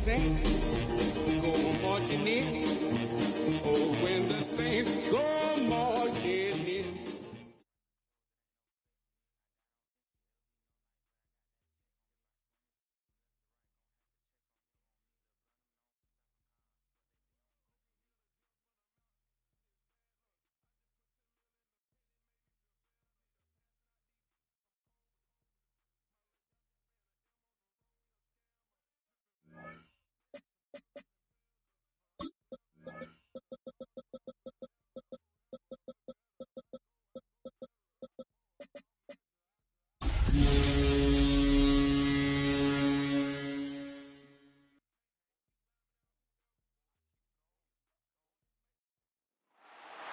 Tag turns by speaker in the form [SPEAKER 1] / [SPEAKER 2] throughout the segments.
[SPEAKER 1] saints go marching in. Oh, when the saints go marching in.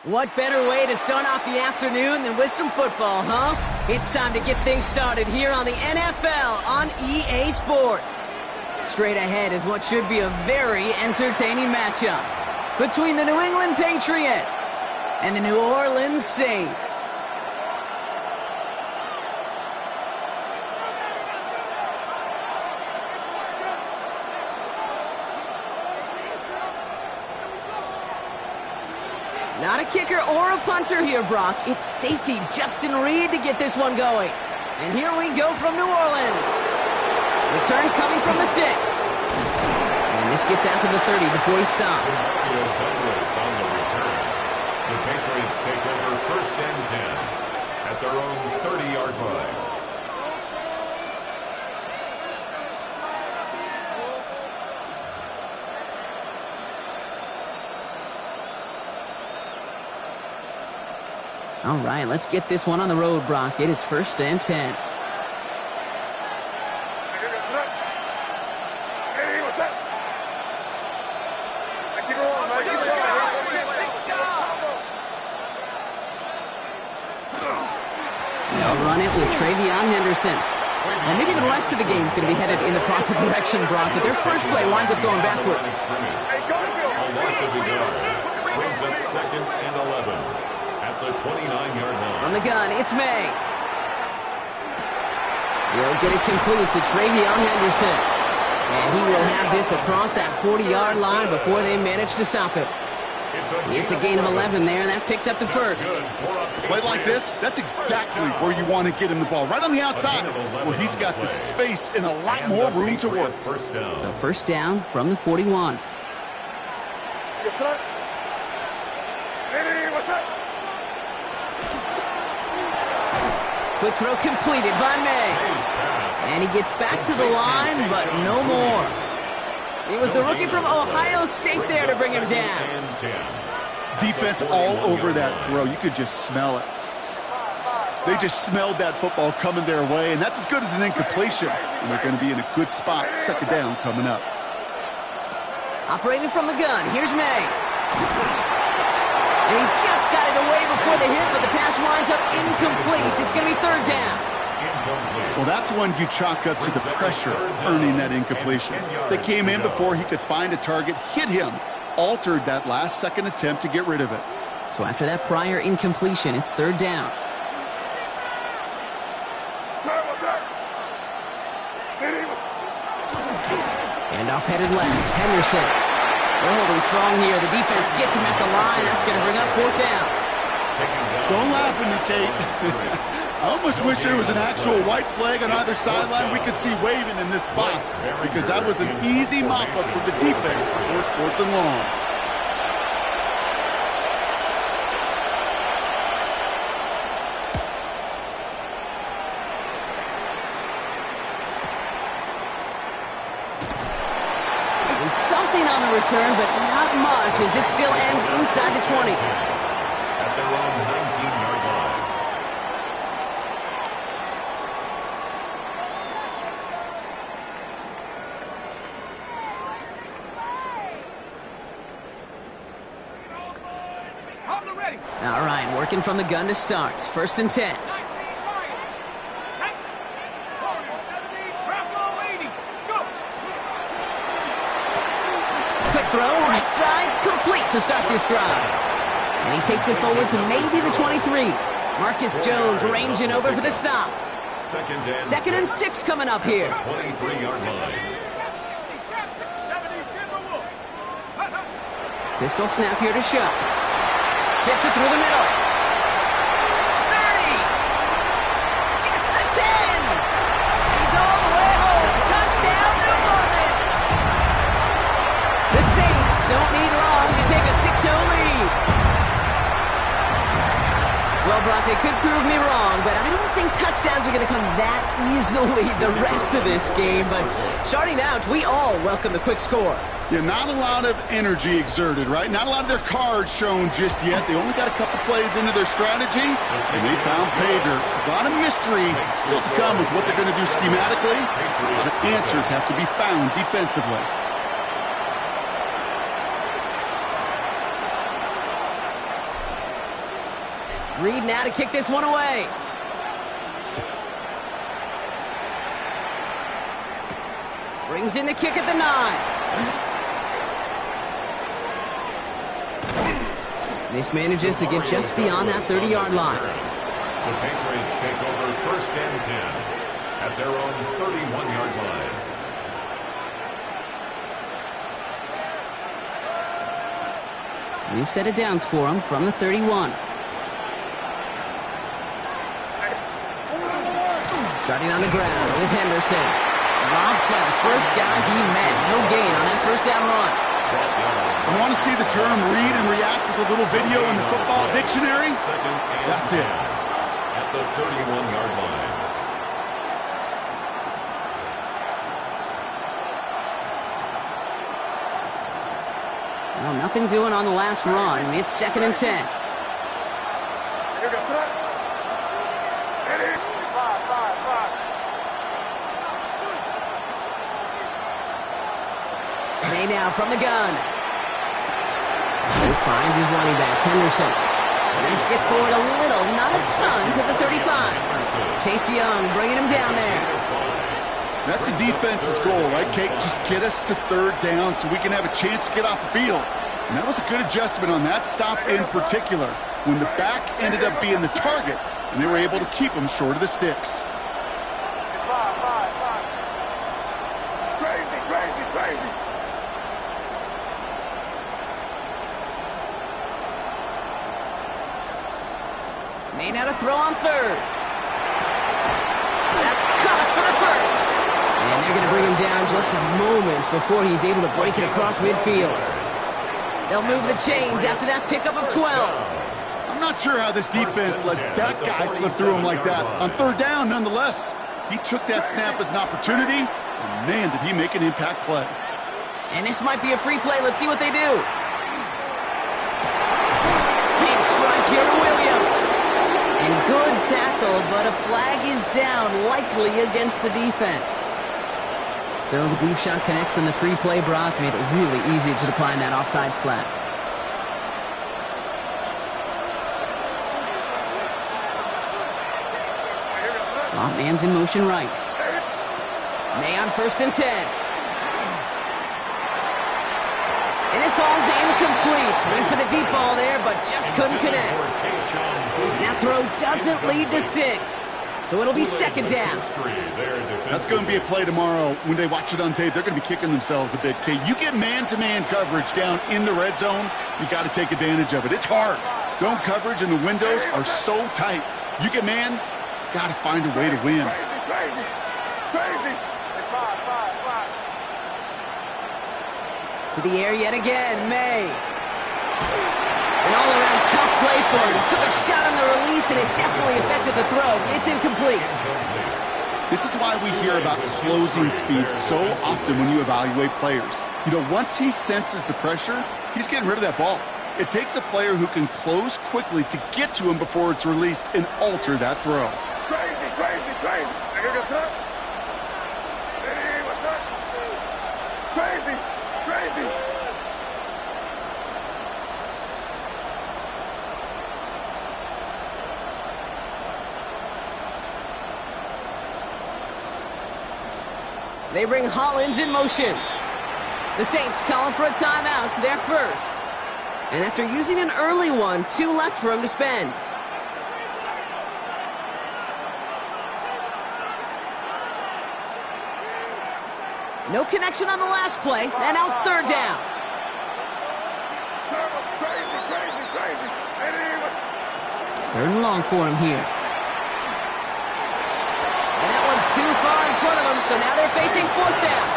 [SPEAKER 2] What better way to start off the afternoon than with some football, huh? It's time to get things started here on the NFL on EA Sports. Straight ahead is what should be a very entertaining matchup between the New England Patriots and the New Orleans Saints. Not a kicker or a punter here, Brock. It's safety Justin Reed to get this one going. And here we go from New Orleans. Return coming from the 6. And this gets out to the 30 before he stops.
[SPEAKER 3] On the return. The Patriots take over 1st and 10 at their own 30-yard line.
[SPEAKER 2] All right, let's get this one on the road, Brock. It is 1st and 10. They'll run it with Travion Henderson. And maybe the rest of the game is going to be headed in the proper direction, Brock, but their first play winds up going backwards.
[SPEAKER 3] A loss of a yard brings up 2nd and 11. At the 29-yard line.
[SPEAKER 2] From the gun, it's May. He'll get it complete to Travion Henderson. And he will have this across that 40-yard line before they manage to stop it. It's a gain of 11 there, and that picks up the first.
[SPEAKER 4] A play like this, that's exactly where you want to get him the ball. Right on the outside, where he's got the space and a lot more room to work.
[SPEAKER 2] So first down from the 41. Quick throw completed by May. And he gets back to the line, but no more. It was the rookie from Ohio State there to bring him down.
[SPEAKER 4] Defense all over that throw. You could just smell it. They just smelled that football coming their way, and that's as good as an incompletion. And they're going to be in a good spot. 2nd down coming up.
[SPEAKER 2] Operating from the gun, here's May. And he just got it away before the hit, but the pass winds up incomplete. It's going to be 3rd down.
[SPEAKER 4] Well, that's one you chalk up to the pressure earning that incompletion. They came in before he could find a target, hit him, altered that last-second attempt to get rid of it.
[SPEAKER 2] So after that prior incompletion, it's 3rd down. And off headed left, Henderson. They're holding strong here. The defense gets him at the line. That's going to bring up 4th down.
[SPEAKER 4] Don't laugh at me, Kate. I almost wish there was an actual white flag on either sideline we could see waving in this spot, because that was an easy mop-up with the defense to force 4th and long.
[SPEAKER 2] And something on the return, but not much, as it still ends inside the 20.
[SPEAKER 3] At their own 19-yard line.
[SPEAKER 2] All right, working from the gun to start. 1st and 10. Quick throw, right side, complete to start this drive. And he takes it forward to maybe the 23. Marcus Jones ranging over for the stop. 2nd and 6 coming up here.
[SPEAKER 3] 23-yard line.
[SPEAKER 2] Pistol snap here to Shuck. Gets it through the middle. 30. Gets the 10. He's all the way home. Touchdown, New Orleans. The Saints don't need long to take a 6-0 lead. Well, Brock, they could prove me wrong, but I don't think touchdowns are going to come that easily the rest of this game. But starting out, we all welcome the quick score.
[SPEAKER 4] Yeah, not a lot of energy exerted, right? Not a lot of their cards shown just yet. They only got a couple plays into their strategy, and they found pay dirt. A lot of mystery still to come with what they're going to do schematically. A lot of answers have to be found defensively.
[SPEAKER 2] Reed now to kick this one away. Brings in the kick at the 9. Mismanages to get just beyond that 30-yard line.
[SPEAKER 3] The Patriots take over 1st and 10 at their own 31-yard line.
[SPEAKER 2] We've set it downs for him from the 31. Starting on the ground with Henderson. Rob Flair, first guy he met. No gain on that first down run.
[SPEAKER 4] I want to see the term read and react with a little video in the football dictionary. That's it.
[SPEAKER 3] At the 31-yard line.
[SPEAKER 2] Well, nothing doing on the last run. It's 2nd and 10. May now from the gun. He finds his running back, Henderson. This gets forward a little, not a ton, to the 35. Chase Young bringing him down there.
[SPEAKER 4] That's a defense's goal, right, Kate? Just get us to 3rd down so we can have a chance to get off the field. And that was a good adjustment on that stop in particular, when the back ended up being the target, and they were able to keep him short of the sticks.
[SPEAKER 5] Crazy.
[SPEAKER 2] May now to throw on 3rd. That's caught for the 1st. And they're going to bring him down just a moment before he's able to break it across midfield. They'll move the chains after that pickup of 12.
[SPEAKER 4] I'm not sure how this defense let that guy slip through him like that. On 3rd down, nonetheless, he took that snap as an opportunity, and man, did he make an impact play.
[SPEAKER 2] And this might be a free play. Let's see what they do. Big strike here to Williams. And good tackle, but a flag is down, likely against the defense. So the deep shot connects, and the free play, Brock, made it really easy to decline that offsides flag. Slot man's in motion right. May on 1st and 10. And it falls incomplete. Went for the deep ball there, but just couldn't connect. That throw doesn't lead to 6. So it'll be 2nd down.
[SPEAKER 4] That's going to be a play tomorrow. When they watch it on tape, they're going to be kicking themselves a bit. Okay, you get man-to-man coverage down in the red zone, you got to take advantage of it. It's hard. Zone coverage and the windows are so tight. You get man, got to find a way to win.
[SPEAKER 5] Crazy.
[SPEAKER 2] To the air yet again, May. An all-around tough play for him. He took a shot on the release, and it definitely affected the throw. It's incomplete.
[SPEAKER 4] This is why we hear about closing speed so often when you evaluate players. You know, once he senses the pressure, he's getting rid of that ball. It takes a player who can close quickly to get to him before it's released and alter that throw.
[SPEAKER 5] Crazy. What's up? Crazy.
[SPEAKER 2] They bring Hollins in motion. The Saints calling for a timeout, their first. And after using an early one, 2 left for him to spend. No connection on the last play, and now it's 3rd down. Third and long for him here. And that one's too far in front of them, so now they're facing fourth down.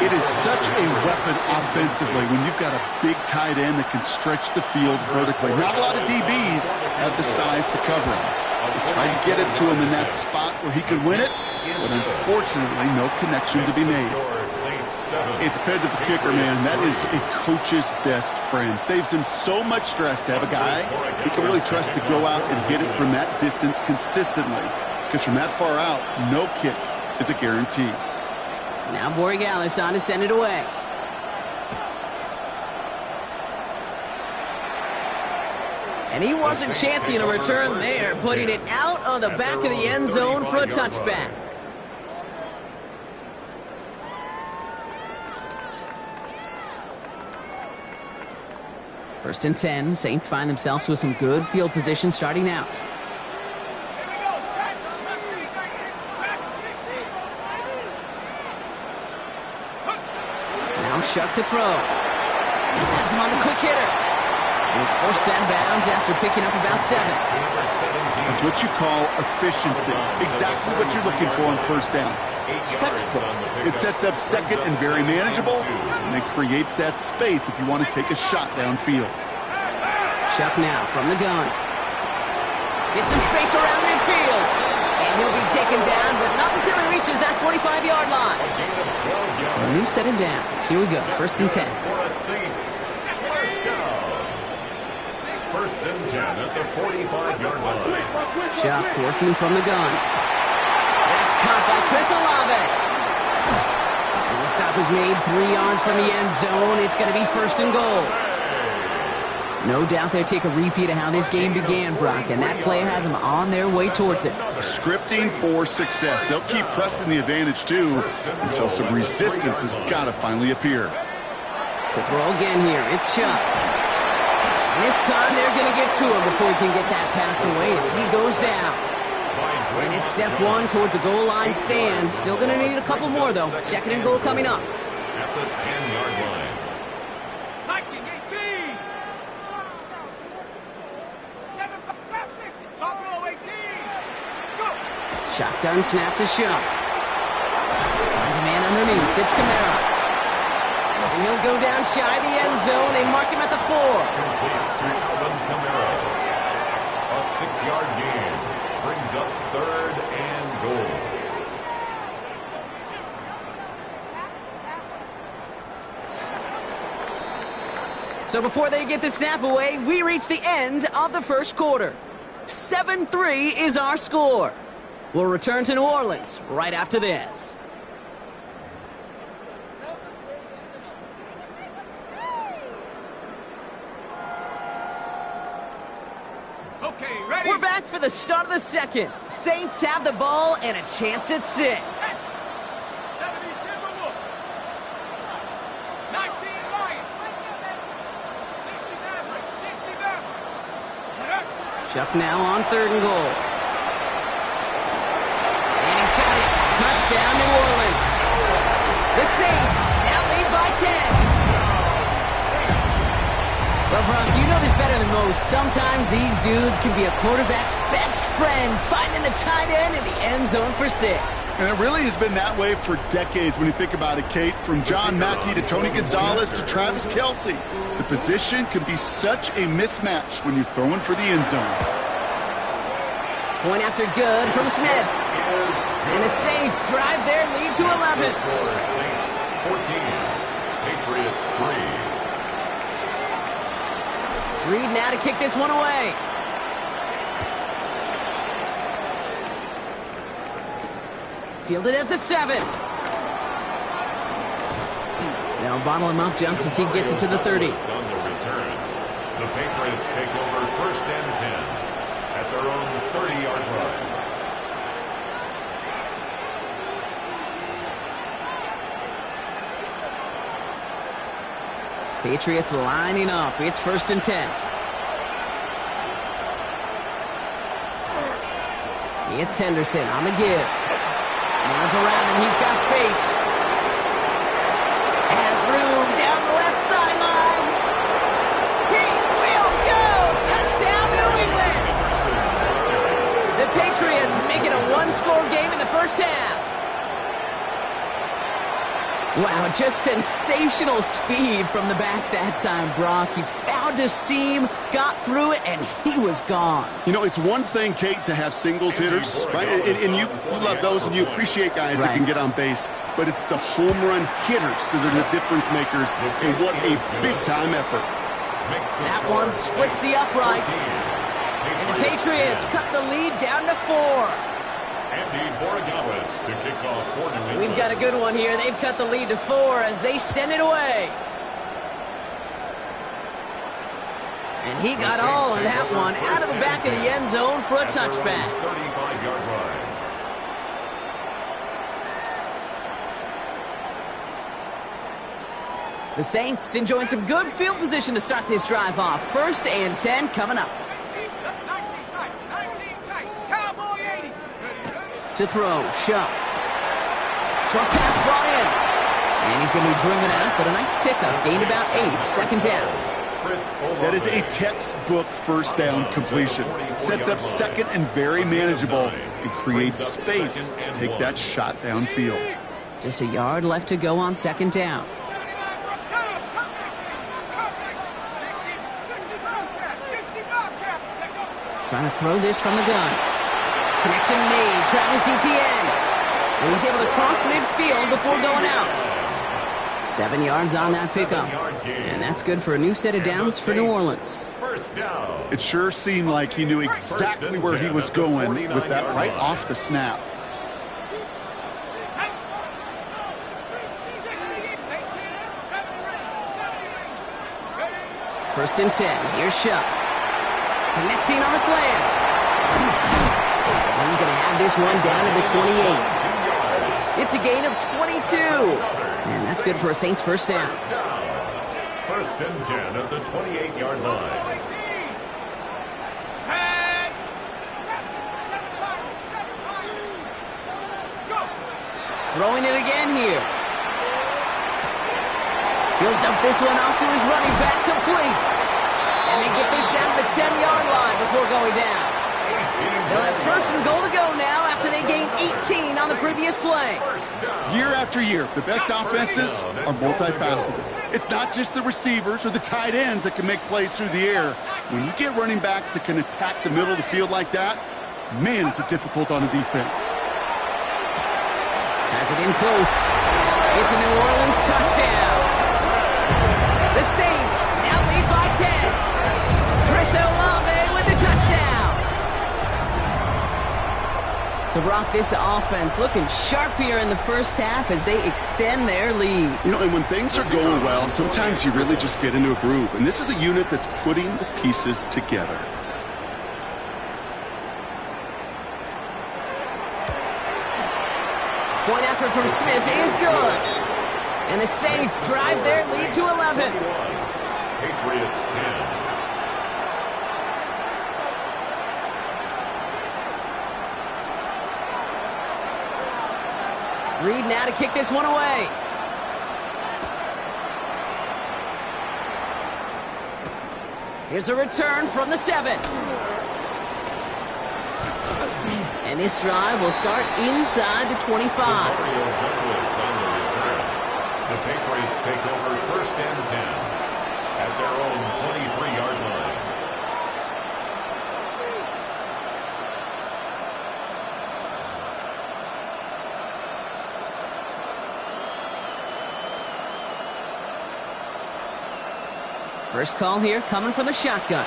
[SPEAKER 4] It is such a weapon offensively when you've got a big tight end that can stretch the field vertically. Not a lot of DBs have the size to cover him. They tried to get it to him in that spot where he could win it, but unfortunately, no connection to be made. A dependable kicker, man, that is a coach's best friend. Saves him so much stress to have a guy he can really trust to go out and hit it from that distance consistently. Because from that far out, no kick is a guarantee.
[SPEAKER 2] Now Borregales on to send it away. And he wasn't chancing a return there, putting it out on the back of the end zone for a touchback. First and 10, Saints find themselves with some good field position starting out. Now Shuck to throw. Has him on the quick hitter. And he's forced out of bounds after picking up about 7.
[SPEAKER 4] That's what you call efficiency. Exactly what you're looking for on first down. Textbook. It sets up second and very manageable, and it creates that space if you want to take a shot downfield.
[SPEAKER 2] Shuck now from the gun. Gets some space around midfield. And he'll be taken down, but not until he reaches that 45-yard line. So a new set of downs. Here we go. First and 10.
[SPEAKER 3] First and 10 at the 45-yard line.
[SPEAKER 2] Shuck working from the gun. That's caught by Chris Olave. And the stop is made 3 yards from the end zone. It's going to be first and goal. No doubt they take a repeat of how this game began, Brock, and that play has them on their way towards it.
[SPEAKER 4] Scripting for success. They'll keep pressing the advantage, too, until some resistance has got to finally appear.
[SPEAKER 2] To throw again here, it's Shuck. This time they're going to get to him before he can get that pass away as he goes down. And it's step 1 towards a goal line stand. Still going to need a couple more, though. Second and goal coming up.
[SPEAKER 3] At the 10-yard line.
[SPEAKER 5] Viking 18. 760. Buffalo 18. Go.
[SPEAKER 2] Shotgun snap to Shuck. Finds a man underneath. It's Kamara. And he'll go down shy of the end zone. They mark him at the 4.
[SPEAKER 3] Complete to Alvin Kamara. A 6-yard gain. Brings up third and goal.
[SPEAKER 2] So before they get the snap away, we reach the end of the first quarter. 7-3 is our score. We'll return to New Orleans right after this.
[SPEAKER 5] Okay, ready?
[SPEAKER 2] We're back for the start of the second. Saints have the ball and a chance at 6.
[SPEAKER 5] 70 Timberwolves. 19 Lions. 60 Mavericks. 60 Mavericks.
[SPEAKER 2] Shuck now on third and goal. And he's got it. Touchdown, New Orleans. The Saints now lead by 10. Well, Brock, you know this better than most. Sometimes these dudes can be a quarterback's best friend, finding the tight end in the end zone for 6.
[SPEAKER 4] And it really has been that way for decades when you think about it, Kate. From John Mackey to Tony Gonzalez to Travis Kelce. The position can be such a mismatch when you're throwing for the end zone.
[SPEAKER 2] Point after good from Smith. And the Saints drive their lead to 11.
[SPEAKER 3] Score Saints 14. Patriots 3.
[SPEAKER 2] Reed now to kick this one away. Fielded at the 7. They'll bottle him up just as he gets it to the 30.
[SPEAKER 3] On the return, the Patriots take over first and 10 at their own 30-yard line.
[SPEAKER 2] Patriots lining up. It's first and 10. It's Henderson on the give. Runs around him. He's got space. Has room down the left sideline. He will go. Touchdown, New England. Patriots make it a one-score game in the first half. Wow, just sensational speed from the back that time, Brock. He found a seam, got through it, and he was gone.
[SPEAKER 4] You know, it's one thing, Kate, to have singles hitters, right? And you love those, and you appreciate guys that can get on base. But it's the home run hitters that are the difference makers, and what a big-time effort.
[SPEAKER 2] That one splits the uprights. And the Patriots cut the lead down to 4.
[SPEAKER 3] Andy Borregales to kick off for New England.
[SPEAKER 2] We've got a good one here. They've cut the lead to 4 as they send it away. And he got all of that one out of the back of the end zone for a touchback.
[SPEAKER 3] 35-yard line.
[SPEAKER 2] The Saints enjoying some good field position to start this drive off. 1st and 10 coming up.
[SPEAKER 5] 19 tight. Cowboy 80.
[SPEAKER 2] To throw, Shuck. Short pass brought in. And he's going to be driven out, but a nice pickup. Gained about 8. Second down.
[SPEAKER 4] That is a textbook first down completion. Sets up second and very manageable and creates space to take that shot downfield.
[SPEAKER 2] Just a yard left to go on second down. Trying to throw this from the gun. Connection made. Travis Etienne. And he's able to cross midfield before going out. 7 yards on that pickup. And that's good for a new set of downs for New Orleans.
[SPEAKER 3] First down.
[SPEAKER 4] It sure seemed like he knew exactly where he was going with that right off the snap.
[SPEAKER 2] First and 10. Here's Shuck. Connecting on the slant. He's going to have this one down to the 28. It's a gain of 22. And that's good for a Saints first down.
[SPEAKER 3] First and 10 at the 28-yard line.
[SPEAKER 2] Throwing it again here. He'll dump this one off to his running back, complete. And they get this down to the 10-yard line before going down. They'll have first and goal to go now after they gained 18 on the previous play.
[SPEAKER 4] Year after year, the best offenses are multifaceted. It's not just the receivers or the tight ends that can make plays through the air. When you get running backs that can attack the middle of the field like that, man, is it difficult on the defense.
[SPEAKER 2] Has it in close. It's a New Orleans touchdown. The Saints now lead by 10. Chris Olave with the touchdown. So, Brock, this offense looking sharp here in the first half as they extend their lead.
[SPEAKER 4] You know, and when things are going well, sometimes you really just get into a groove. And this is a unit that's putting the pieces together.
[SPEAKER 2] Point effort from Smith is good. And the Saints drive their lead to 11.
[SPEAKER 3] Patriots 10.
[SPEAKER 2] Reed now to kick this one away. Here's a return from the 7. And this drive will start inside the 25.
[SPEAKER 3] Mario Douglas on the return. The Patriots take over first and 10 at their own 23-yard line.
[SPEAKER 2] First call here coming from the shotgun.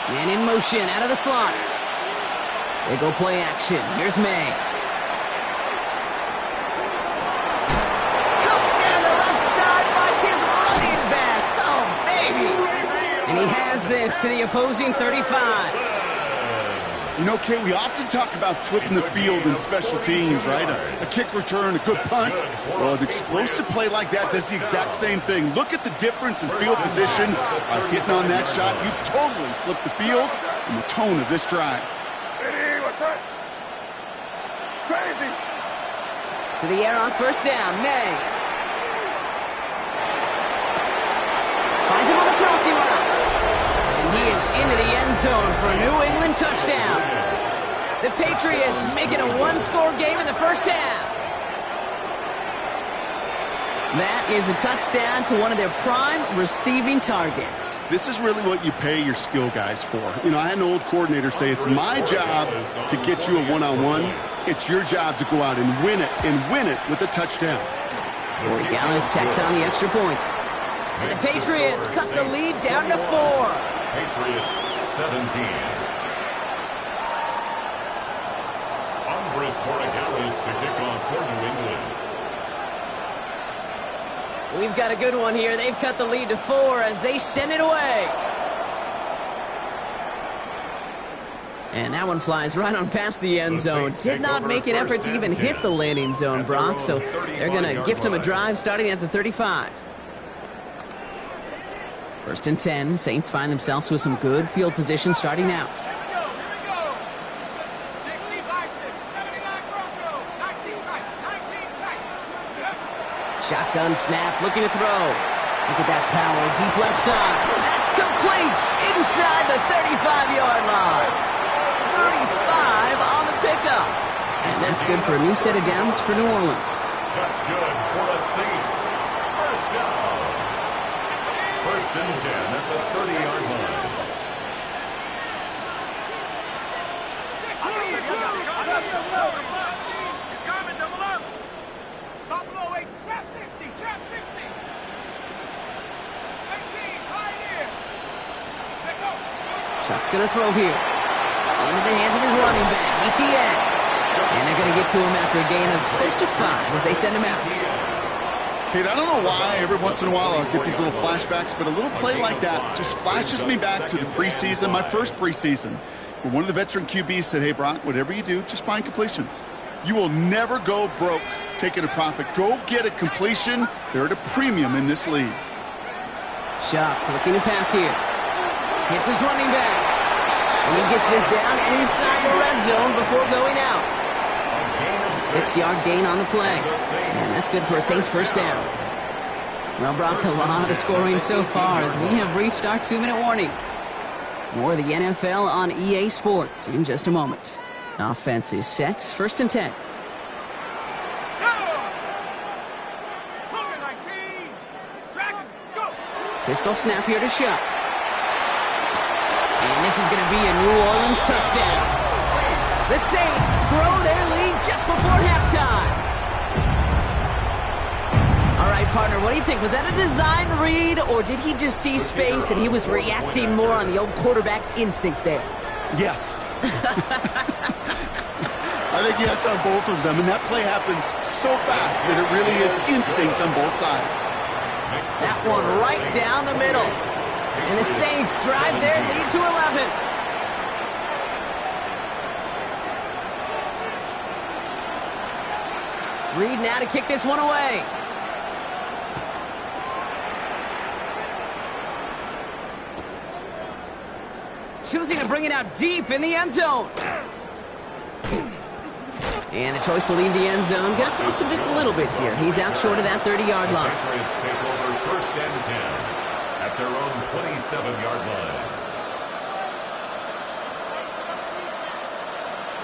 [SPEAKER 2] Man in motion out of the slot. They go play action. Here's May. Cut down the left side by his running back. Oh, baby. And he has this to the opposing 35.
[SPEAKER 4] You know, Kate, we often talk about flipping the field in special teams, right? A kick return, a good punt. Well, an explosive play like that does the exact same thing. Look at the difference in field position. By hitting on that shot, you've totally flipped the field and the tone of this drive.
[SPEAKER 5] Crazy.
[SPEAKER 2] To the air on first down, May. Finds him on the crossing route. And he is into the end zone for a New England touchdown. The Patriots make it a one-score game in the first half. That is a touchdown to one of their prime receiving targets.
[SPEAKER 4] This is really what you pay your skill guys for. You know, I had an old coordinator say it's my job to get you a one-on-one. It's your job to go out and win it with a touchdown.
[SPEAKER 2] Corey Gallis checks on the extra point. And the Patriots cut the lead down to 4.
[SPEAKER 3] Patriots 17. Andres Borregales to kick off for New England.
[SPEAKER 2] We've got a good one here. They've cut the lead to 4 as they send it away. And that one flies right on past the end zone. Did not make an effort to even hit the landing zone, Brock, so they're going to gift him a drive starting at the 35. First and 10, Saints find themselves with some good field position starting out. Shotgun snap, looking to throw. Look at that power, deep left side. That's complete inside the 35-yard line. 35 on the pickup. And that's good for a new set of downs for New Orleans.
[SPEAKER 3] That's good for the Saints. First down. First and 10 at the 30-yard line.
[SPEAKER 5] Trap 60. 18, Pioneer. Check go.
[SPEAKER 2] Chuck's going to throw here. Into the hands of his running back, ETN. And they're going to get to him after a gain of close to 5 as they send him out.
[SPEAKER 4] Kate, I don't know why every once in a while I'll get these little flashbacks, but a little play like that just flashes me back to the preseason, my first preseason, where one of the veteran QBs said, hey, Brock, whatever you do, just find completions. You will never go broke taking a profit. Go get a completion. They're at a premium in this league.
[SPEAKER 2] Sharp looking to pass here. Hits his running back. And he gets this down inside the red zone before going out. 6-yard gain on the play. And that's good for a Saints first down. Well, Brock, a lot of scoring so far as we have reached our 2-minute warning. More of the NFL on EA Sports in just a moment. Offense is set. First and 10. Pistol snap here to Shuck. And this is going to be a New Orleans touchdown. The Saints grow their lead just before halftime. All right, partner, what do you think? Was that a design read, or did he just see space and he was reacting more on the old quarterback instinct there?
[SPEAKER 4] Yes. I think yes on both of them, and that play happens so fast that it really is instincts on both sides.
[SPEAKER 2] That one right down the middle. And the Saints drive their lead to 11. Reed now to kick this one away. Choosing to bring it out deep in the end zone. And the choice to leave the end zone got cost him just a little bit here. He's out short of that 30-yard line.
[SPEAKER 3] Patriots take over first and 10 at their own 27-yard line.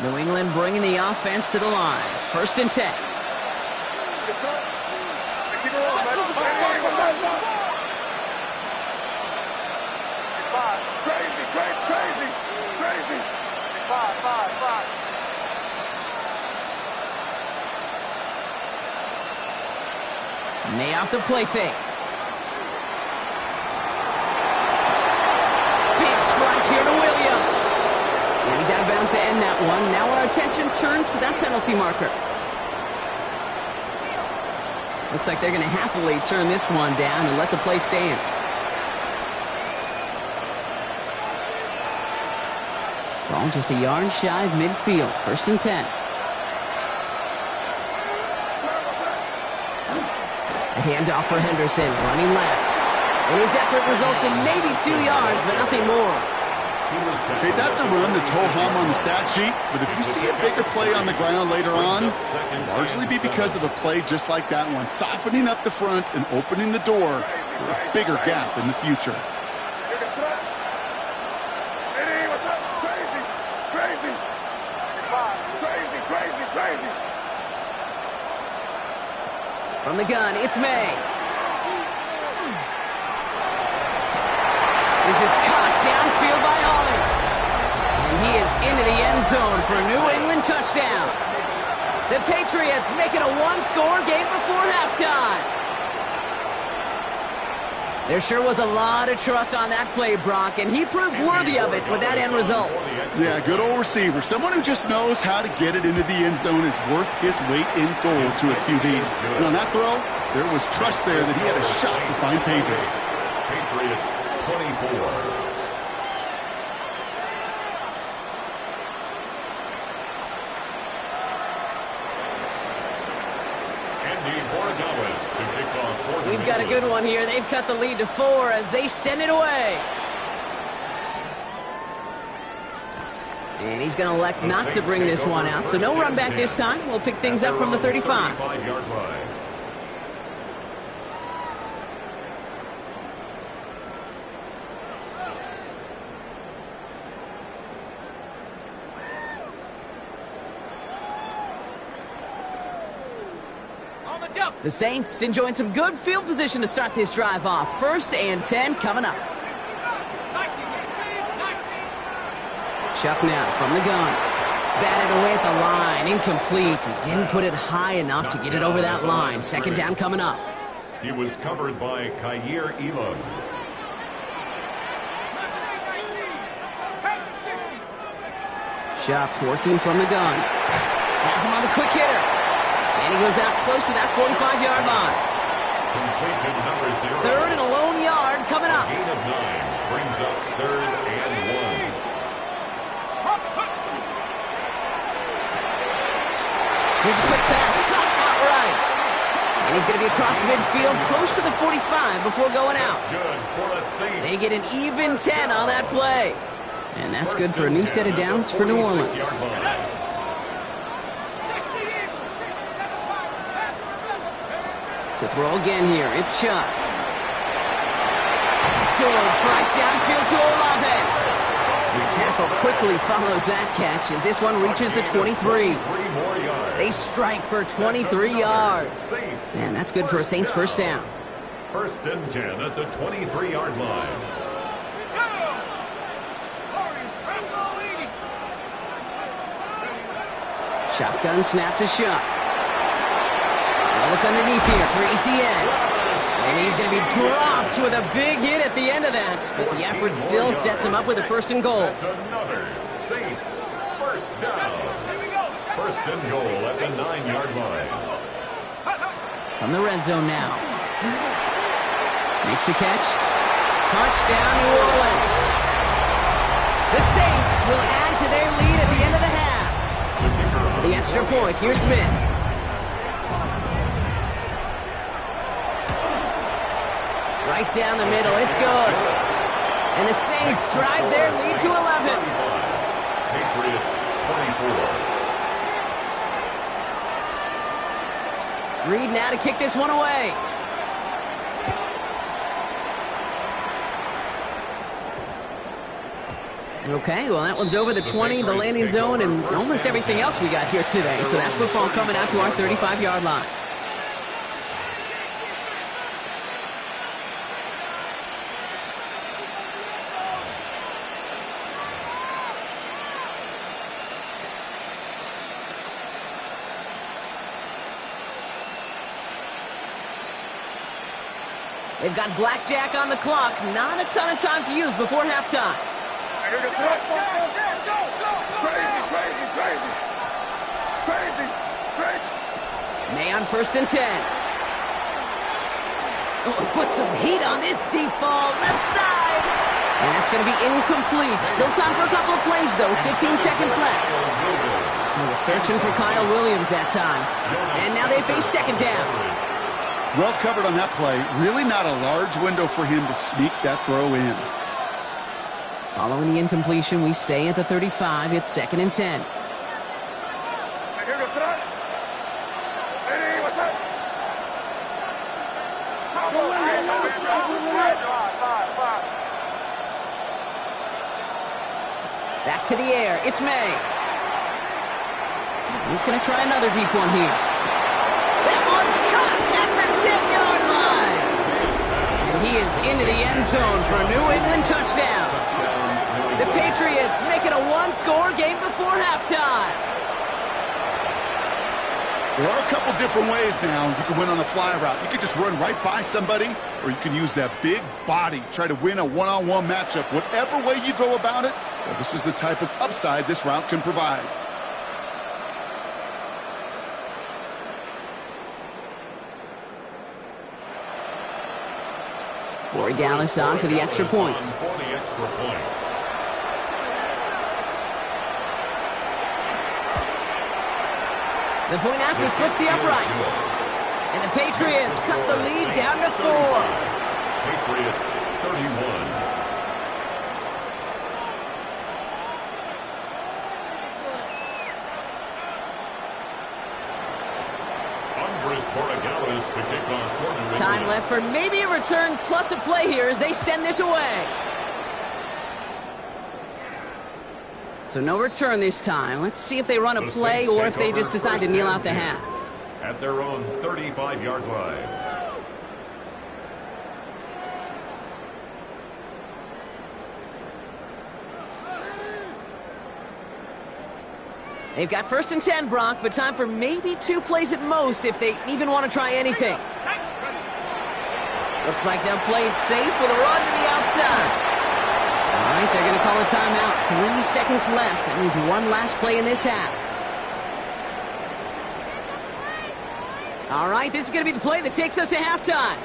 [SPEAKER 2] New England bringing the offense to the line. First and 10.
[SPEAKER 5] Crazy. 5.
[SPEAKER 2] May off the play fake. Big strike here to Williams. And he's out of bounds to end that one. Now our attention turns to that penalty marker. Looks like they're going to happily turn this one down and let the play stand. Ball just a yard shy of midfield. First and 10. A handoff for Henderson, running left. And his effort results in maybe 2 yards, but nothing more.
[SPEAKER 4] Okay, that's a run that's ho-hum on the stat sheet, but if you see a bigger play on the ground later on, it'll largely be because of a play just like that one, softening up the front and opening the door for a bigger gap in the future.
[SPEAKER 2] From the gun, it's May. This is caught downfield by Hollins. And he is into the end zone for a New England touchdown. The Patriots make it a one-score game before halftime. There sure was a lot of trust on that play, Brock, and he proved worthy of it with that end result.
[SPEAKER 4] Yeah, good old receiver. Someone who just knows how to get it into the end zone is worth his weight in gold to a QB. And on that throw, there was trust there that he had a shot to find payday.
[SPEAKER 3] Patriots 24.
[SPEAKER 2] We've got a good one here. They've cut the lead to 4 as they send it away. And he's going to elect not to bring this one out, so no run back this time. We'll pick things up from the 35. The Saints enjoying some good field position to start this drive off. 1st and 10 coming up. Chuck now from the gun. Batted away at the line. Incomplete. He didn't put it high enough to get it over that line. 2nd down coming up.
[SPEAKER 3] He was covered by Kaiir Elam.
[SPEAKER 2] Chuck working from the gun. Has him on the quick hitter. And he goes out close to that 45-yard line.
[SPEAKER 3] Complete to number 0.
[SPEAKER 2] 3rd and a lone yard coming up.
[SPEAKER 3] Gain of 9 brings up 3rd and 1.
[SPEAKER 2] Here's a quick pass, caught outright. And he's going to be across midfield, close to the 45 before going out.
[SPEAKER 3] Good for the Saints.
[SPEAKER 2] They get an even 10 on that play. And that's good for a new set of downs for New Orleans. To throw again here, it's Chuck. Goes right downfield to Olave. And the tackle quickly follows that catch as this one reaches the 23. They strike for 23 yards. And that's good for a Saints 1st down.
[SPEAKER 3] 1st and 10 at the 23-yard line.
[SPEAKER 2] Shotgun snap to Chuck. Look underneath here for Etienne. And he's going to be dropped with a big hit at the end of that. But the effort still sets him up with a 1st and goal.
[SPEAKER 3] That's another Saints 1st down. 1st and goal at the 9-yard line.
[SPEAKER 2] From the red zone now. Makes the catch. Touchdown, New Orleans. The Saints will add to their lead at the end of the half. The extra point, here's Smith. Right down the middle, it's good. And the Saints drive their lead to 11.
[SPEAKER 3] Patriots 24.
[SPEAKER 2] Reed now to kick this one away. Okay, well that one's over the 20, the landing zone, and almost everything else we got here today. So that football coming out to our 35-yard line. They've got blackjack on the clock. Not a ton of time to use before halftime. May on 1st and 10. Oh, put some heat on this deep ball. Left side. And that's going to be incomplete. Still time for a couple of plays, though. 15 seconds left. He was searching for Kyle Williams that time. And now they face 2nd down.
[SPEAKER 4] Well covered on that play. Really not a large window for him to sneak that throw in.
[SPEAKER 2] Following the incompletion, we stay at the 35. It's 2nd and 10. Back to the air. It's May. He's going to try another deep one here. That one's caught at the 10-yard line. And he is into the end zone for a New England touchdown. The Patriots make it a one-score game before halftime.
[SPEAKER 4] There are a couple different ways now you can win on the fly route. You can just run right by somebody, or you can use that big body, try to win a one-on-one matchup. Whatever way you go about it, well, this is the type of upside this route can provide.
[SPEAKER 2] Borregales on for the extra point. The point after splits the uprights. And the Patriots cut the lead down to 4.
[SPEAKER 3] Patriots 31. Andres Borregales to kick off for New England.
[SPEAKER 2] Time left for maybe a return plus a play here as they send this away. So no return this time. Let's see if they run a play or if they just decide to kneel out the half.
[SPEAKER 3] At their own 35-yard line.
[SPEAKER 2] They've got 1st and 10, Brock, but time for maybe 2 plays at most if they even want to try anything. Looks like they'll play it safe with a run to the outside. All right, they're going to call a timeout. 3 seconds left. That means one last play in this half. All right, this is going to be the play that takes us to halftime.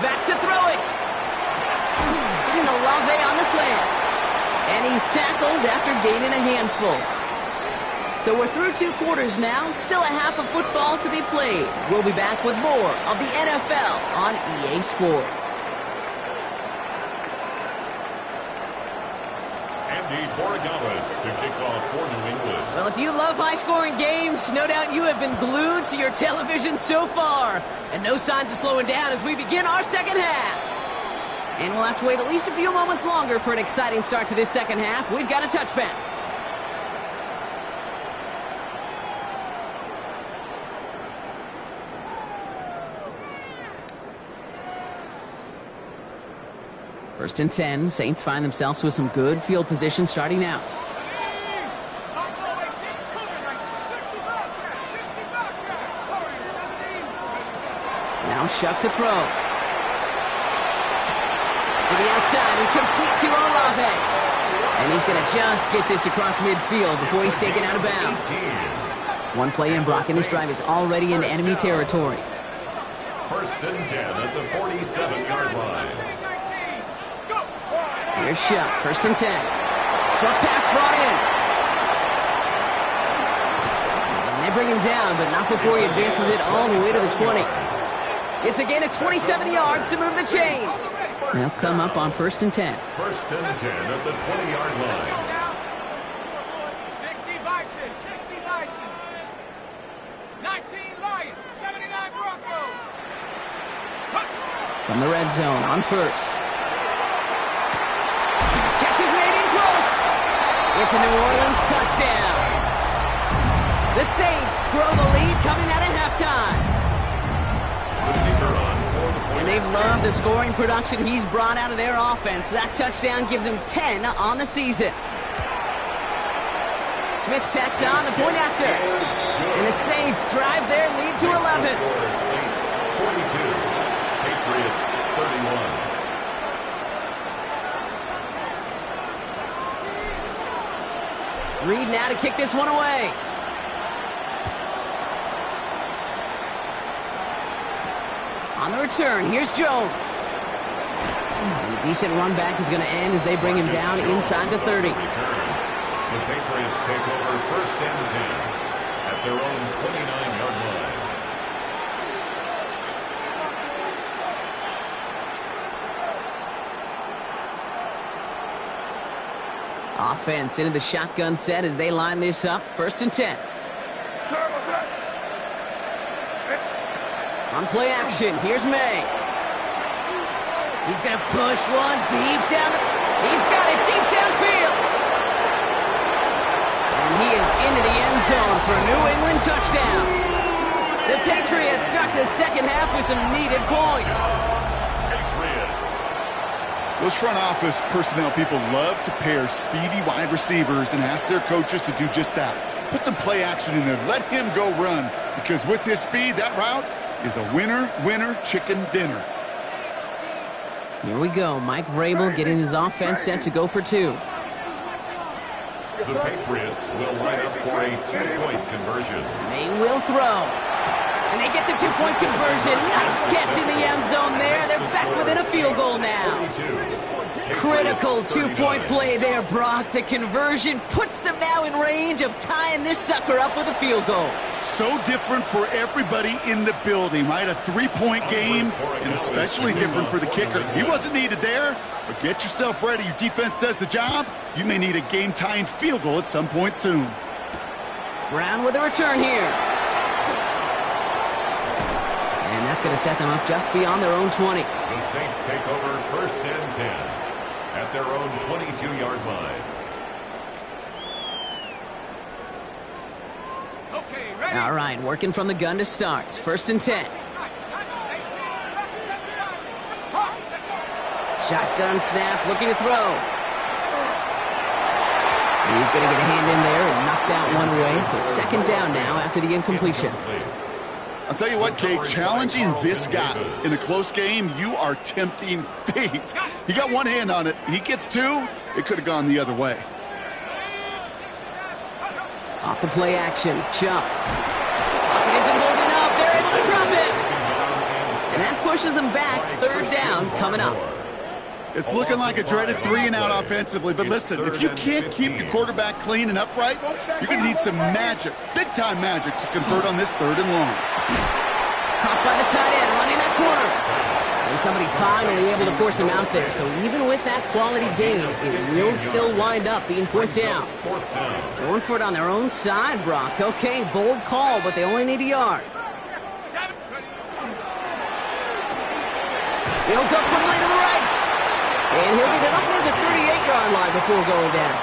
[SPEAKER 2] Back to throw it. Getting Olave on the slant. And he's tackled after gaining a handful. So we're through 2 quarters now. Still a half of football to be played. We'll be back with more of the NFL on EA Sports.
[SPEAKER 3] Andy Borregales to kick off for New England.
[SPEAKER 2] Well, if you love high-scoring games, no doubt you have been glued to your television so far. And no signs of slowing down as we begin our second half. And we'll have to wait at least a few moments longer for an exciting start to this second half. We've got a touchback. First and 10, Saints find themselves with some good field position starting out. Now Shuck to throw. To the outside and complete to Olave. And he's going to just get this across midfield before he's taken out of bounds. One play in, Brock, and this drive is already in enemy territory.
[SPEAKER 3] First and 10 at the 47-yard line.
[SPEAKER 2] Here's Shuck, 1st and 10. Short pass brought in. And they bring him down, but not before he advances it all the way to the 20. It's a gain of 27 yards to move the chains. They'll come up on 1st and 10.
[SPEAKER 3] First and 10 at the 20-yard line.
[SPEAKER 5] 60 Bison, 60 Bison. 19 Lions, 79 Broncos.
[SPEAKER 2] From the red zone on 1st. Catch is made in close. It's a New Orleans touchdown. The Saints grow the lead coming out of halftime. And they've loved the scoring production he's brought out of their offense. That touchdown gives him 10 on the season. Smith tacks on the point after. And the Saints drive their lead to 11.
[SPEAKER 3] Saints 42, Patriots 31.
[SPEAKER 2] Reed now to kick this one away. On the return, here's Jones. And a decent run back is going to end as they bring him down inside the 30.
[SPEAKER 3] The Patriots take over 1st and 10 at their own 29-yard line.
[SPEAKER 2] Offense into the shotgun set as they line this up. 1st and 10. On play action, here's May. He's going to push one deep down. He's got it deep downfield. And he is into the end zone for a New England touchdown. The Patriots start the second half with some needed points.
[SPEAKER 4] Those front office personnel people love to pair speedy wide receivers and ask their coaches to do just that. Put some play action in there. Let him go run. Because with his speed, that route is a winner, chicken dinner.
[SPEAKER 2] Here we go. Mike Vrabel getting his offense set to go for two.
[SPEAKER 3] The Patriots will line up for a two-point conversion.
[SPEAKER 2] They will throw. And they get the two-point conversion. Nice catch in the end zone there. They're back within a field goal now. Critical two-point play there, Brock. The conversion puts them now in range of tying this sucker up with a field goal.
[SPEAKER 4] So different for everybody in the building, right? A three-point game, and especially different for the kicker. He wasn't needed there, but get yourself ready. Your defense does the job. You may need a game-tying field goal at some point soon.
[SPEAKER 2] Brown with a return here. And that's going to set them up just beyond their own 20.
[SPEAKER 3] The Saints take over first and 10 at their own 22-yard line.
[SPEAKER 5] Okay, ready?
[SPEAKER 2] All right, working from the gun to start. First and 10. Shotgun snap, looking to throw. He's going to get a hand in there and knock that one away. So second down now after the incompletion.
[SPEAKER 4] I'll tell you what, Kate, challenging this guy in a close game, you are tempting fate. He got one hand on it. He gets two. It could have gone the other way.
[SPEAKER 2] Off the play action, Chuck. It isn't holding up. They're able to drop it. And that pushes them back. Third down coming up.
[SPEAKER 4] It's looking like a dreaded 3-and-out offensively, but listen, if you can't keep your quarterback clean and upright, you're going to need some magic, big-time magic, to convert on this 3rd and long.
[SPEAKER 2] Caught by the tight end, running that corner. And somebody finally able to force him out there. So even with that quality gain, it will still wind up being 4th down. Going for it on their own side, Brock. Okay, bold call, but they only need a yard. He'll go quickly to the right. And he'll get it up near the 38-yard line before going down.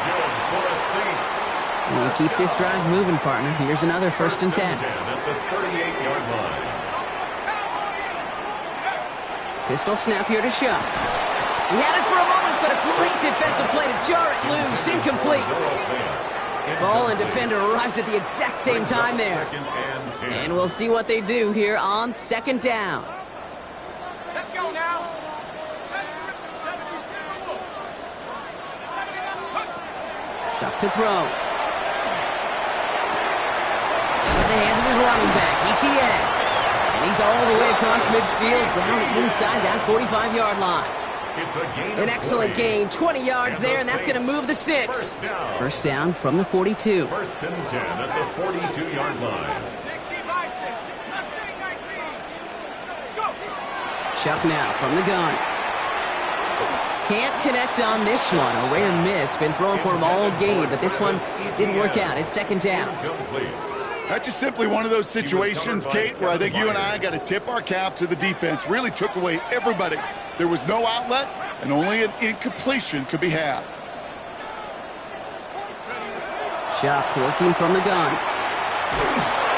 [SPEAKER 2] We'll keep this drive moving, partner. Here's another 1st and 10.
[SPEAKER 3] At the 38-yard line.
[SPEAKER 2] Pistol snap here to Shuck. He had it for a moment, but a great defensive play to jar it loose. Incomplete. Ball and defender arrived at the exact same time there. And we'll see what they do here on 2nd down.
[SPEAKER 5] Let's go now.
[SPEAKER 2] Shuck to throw. In the hands of his running back, ETN. And he's all the way across midfield, down inside that 45-yard line.
[SPEAKER 3] It's a gain.
[SPEAKER 2] An excellent gain, 20 yards there, and that's going to move the sticks. First down from the 42.
[SPEAKER 3] 1st and 10 at the 42-yard line.
[SPEAKER 5] 60 license. 19. Go.
[SPEAKER 2] Shuck now from the gun. Can't connect on this one. A rare miss. Been thrown for him all game, but this one didn't work out. It's 2nd down.
[SPEAKER 4] That's just simply one of those situations, Kate, where I think you and I got to tip our cap to the defense. Really took away everybody. There was no outlet, and only an incompletion could be had.
[SPEAKER 2] Shuck working from the gun.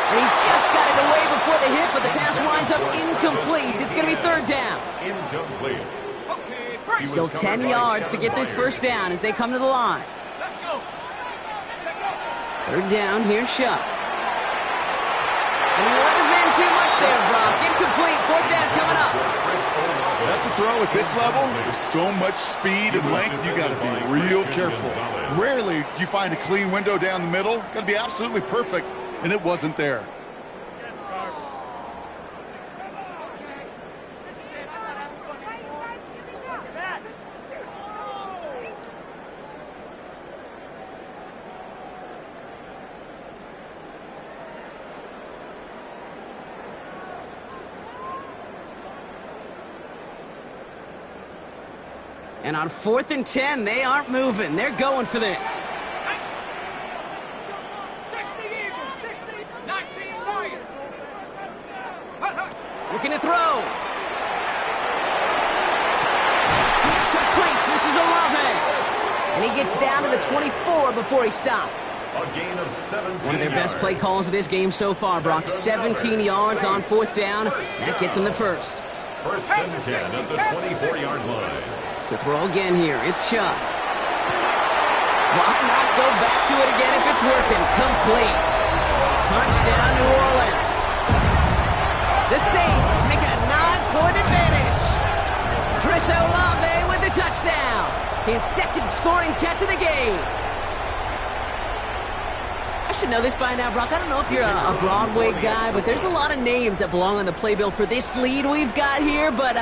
[SPEAKER 2] And he just got it away before the hit, but the pass winds up incomplete. It's going to be 3rd down.
[SPEAKER 3] Incomplete.
[SPEAKER 2] Still 10 yards to get this 1st down as they come to the line.
[SPEAKER 5] Let's go.
[SPEAKER 2] 3rd down, here's Shuck. And he let his man too much there, Brock. Incomplete, 4th down coming up.
[SPEAKER 4] That's a throw at this level. There's so much speed and length, you got to be real careful. Rarely do you find a clean window down the middle. Got to be absolutely perfect, and it wasn't there.
[SPEAKER 2] And on 4th and 10, they aren't moving. They're going for this.
[SPEAKER 5] 60 Eagles, 60, 19 Lions.
[SPEAKER 2] Looking to throw. It's complete. This is Olave. And he gets down to the 24 before he stopped.
[SPEAKER 3] A gain of 17
[SPEAKER 2] One of their best play calls of this game so far, Brock. 17 yards on fourth down. That gets him the first.
[SPEAKER 3] First and 10 at the 24-yard line.
[SPEAKER 2] To throw again here, it's Chuck. Why not go back to it again if it's working? Complete. Touchdown, New Orleans. The Saints make it a 9-point advantage. Chris Olave with the touchdown. His second scoring catch of the game. I should know this by now, Brock. I don't know if you're a Broadway guy, but there's a lot of names that belong on the playbill for this lead we've got here, but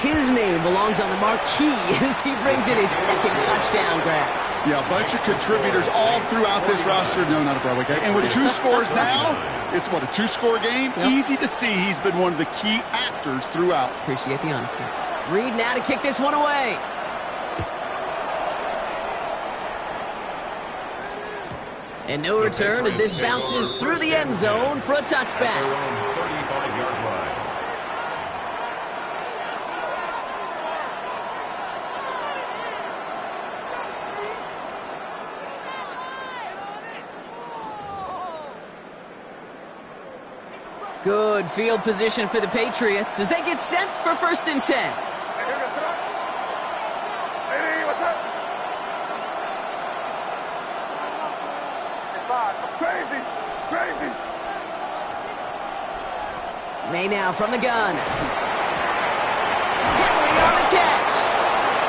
[SPEAKER 2] his name belongs on the marquee as he brings in his second touchdown grab.
[SPEAKER 4] Yeah, a bunch of contributors all throughout this roster. No, not a Broadway guy. And with 2 scores now, it's what, a 2-score game? Yep. Easy to see he's been one of the key actors throughout.
[SPEAKER 2] Appreciate the honesty. Reed now to kick this one away. And no return as this bounces through the end zone for a touchback.
[SPEAKER 3] 35-yard line.
[SPEAKER 2] Good field position for the Patriots as they get set for first and 10.
[SPEAKER 5] Crazy.
[SPEAKER 2] May now from the gun. Henry on the catch.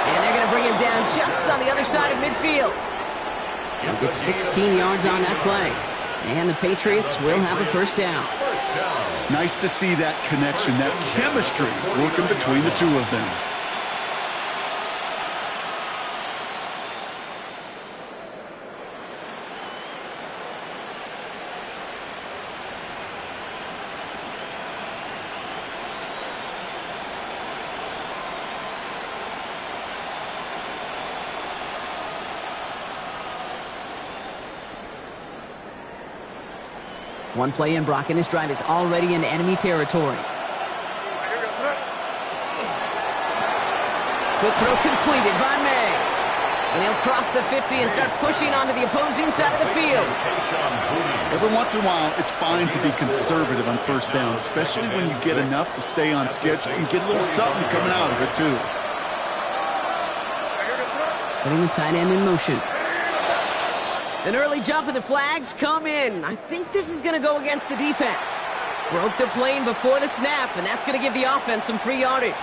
[SPEAKER 2] And they're going to bring him down just on the other side of midfield. He'll get 16 yards on that play. And the Patriots will have a first down.
[SPEAKER 4] Nice to see that connection, that chemistry working between the two of them.
[SPEAKER 2] One play in, Brock, and this drive is already in enemy territory. Quick throw completed by May. And he'll cross the 50 and start pushing onto the opposing side of the field.
[SPEAKER 4] Every once in a while, it's fine to be conservative on first down, especially when you get enough to stay on schedule and get a little something coming out of it, too.
[SPEAKER 2] Putting the tight end in motion. An early jump and the flags come in. I think this is going to go against the defense. Broke the plane before the snap, and that's going to give the offense some free yardage.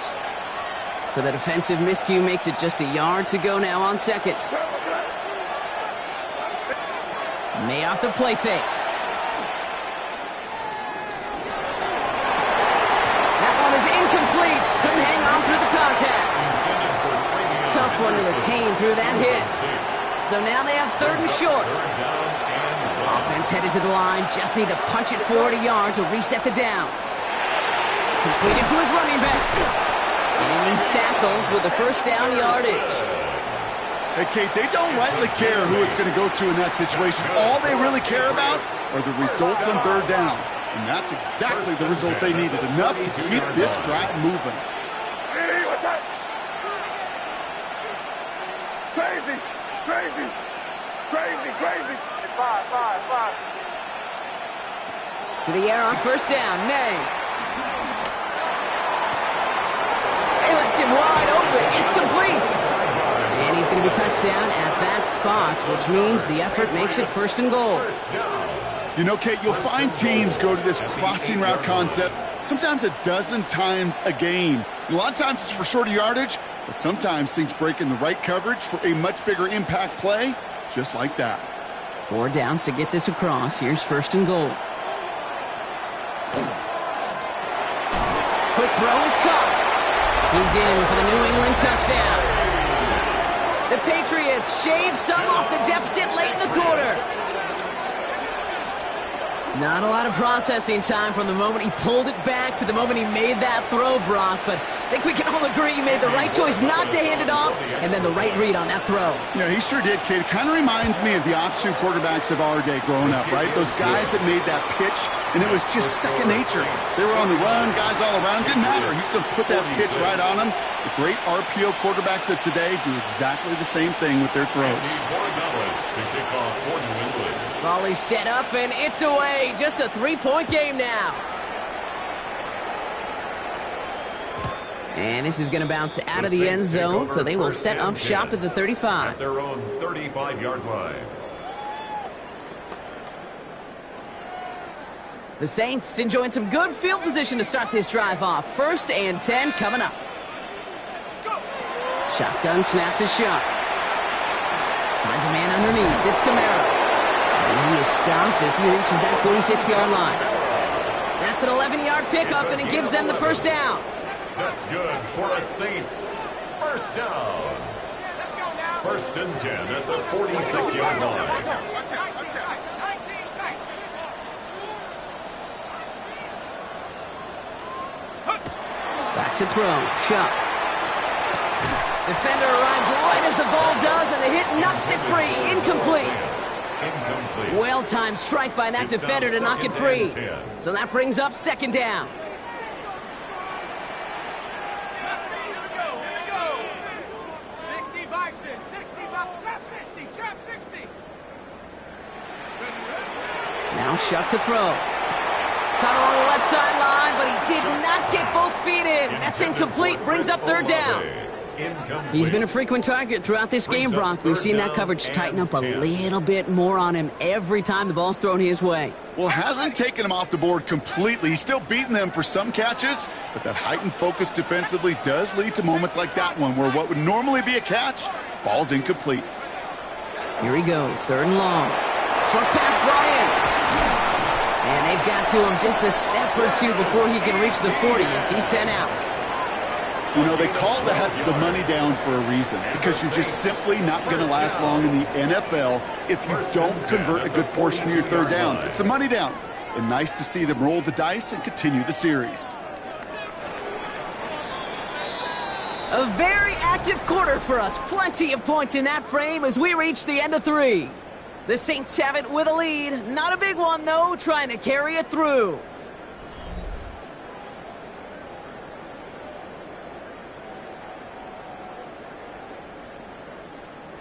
[SPEAKER 2] So the defensive miscue makes it just a yard to go now on second. May off the play fake. That one is incomplete. Couldn't hang on through the contact. Tough one to retain through that hit. So now they have third and short. Offense headed to the line. Just need to punch it forward a yard to reset the downs. Completed to his running back. And he's tackled with the first down yardage.
[SPEAKER 4] Hey, Kate, they don't rightly care who it's going to go to in that situation. All they really care about are the results on third down. And that's exactly the result they needed. Enough to keep this drive moving.
[SPEAKER 5] Crazy. Five.
[SPEAKER 2] To the air on first down, May. They left him wide open. It's complete. And he's going to be touched down at that spot, which means the effort makes it first and goal.
[SPEAKER 4] You know, Kate, you'll find teams go to this crossing route concept sometimes a dozen times a game. And a lot of times it's for shorter yardage, but sometimes things break in the right coverage for a much bigger impact play, just like that.
[SPEAKER 2] 4 downs to get this across. Here's first and goal. Quick throw is caught. He's in for the New England touchdown. The Patriots shave some off the deficit late in the quarter. Not a lot of processing time from the moment he pulled it back to the moment he made that throw, Brock. But I think we can all agree he made the right choice not to hand it off, and then the right read on that throw.
[SPEAKER 4] Yeah, he sure did, kid. Kind of reminds me of the option quarterbacks of our day growing up, right? Those guys that made that pitch, and it was just second nature. They were on the run, guys all around. Didn't matter. He's going to put that pitch right on them. The great RPO quarterbacks of today do exactly the same thing with their throws.
[SPEAKER 3] To kick off for New England.
[SPEAKER 2] Volley set up, and it's away. Just a 3-point game now. And this is going to bounce out of the end zone, so they will set up shop at the 35.
[SPEAKER 3] At their own 35-yard line.
[SPEAKER 2] The Saints enjoying some good field position to start this drive off. 1st and 10 coming up. Shotgun snap to Shuck. Finds a man underneath. It's Kamara. And he is stopped as he reaches that 46-yard line. That's an 11-yard pickup, and it gives them the first down.
[SPEAKER 3] That's good for the Saints. First down. 1st and 10 at the 46-yard line.
[SPEAKER 2] Back to throw. Shuck. Defender arrives right as the ball does, and the hit knocks it free. Incomplete. Well-timed strike by that defender to knock it free. So that brings up 2nd down. Now Shuck to throw. Caught along the left sideline, but he did not get both feet in. That's incomplete. Brings up 3rd down. He's been a frequent target throughout this game, Brock. We've seen that coverage tighten up a little bit more on him every time the ball's thrown his way.
[SPEAKER 4] Well, hasn't taken him off the board completely. He's still beating them for some catches, but that heightened focus defensively does lead to moments like that one where what would normally be a catch falls incomplete.
[SPEAKER 2] Here he goes, 3rd and long. Short pass brought in. And they've got to him just a step or two before he can reach the 40 as he's sent out.
[SPEAKER 4] You know, they call that the money down for a reason, because you're just simply not going to last long in the NFL if you don't convert a good portion of your 3rd downs. It's the money down. And nice to see them roll the dice and continue the series.
[SPEAKER 2] A very active quarter for us. Plenty of points in that frame as we reach the end of 3. The Saints have it with a lead. Not a big one, though, trying to carry it through.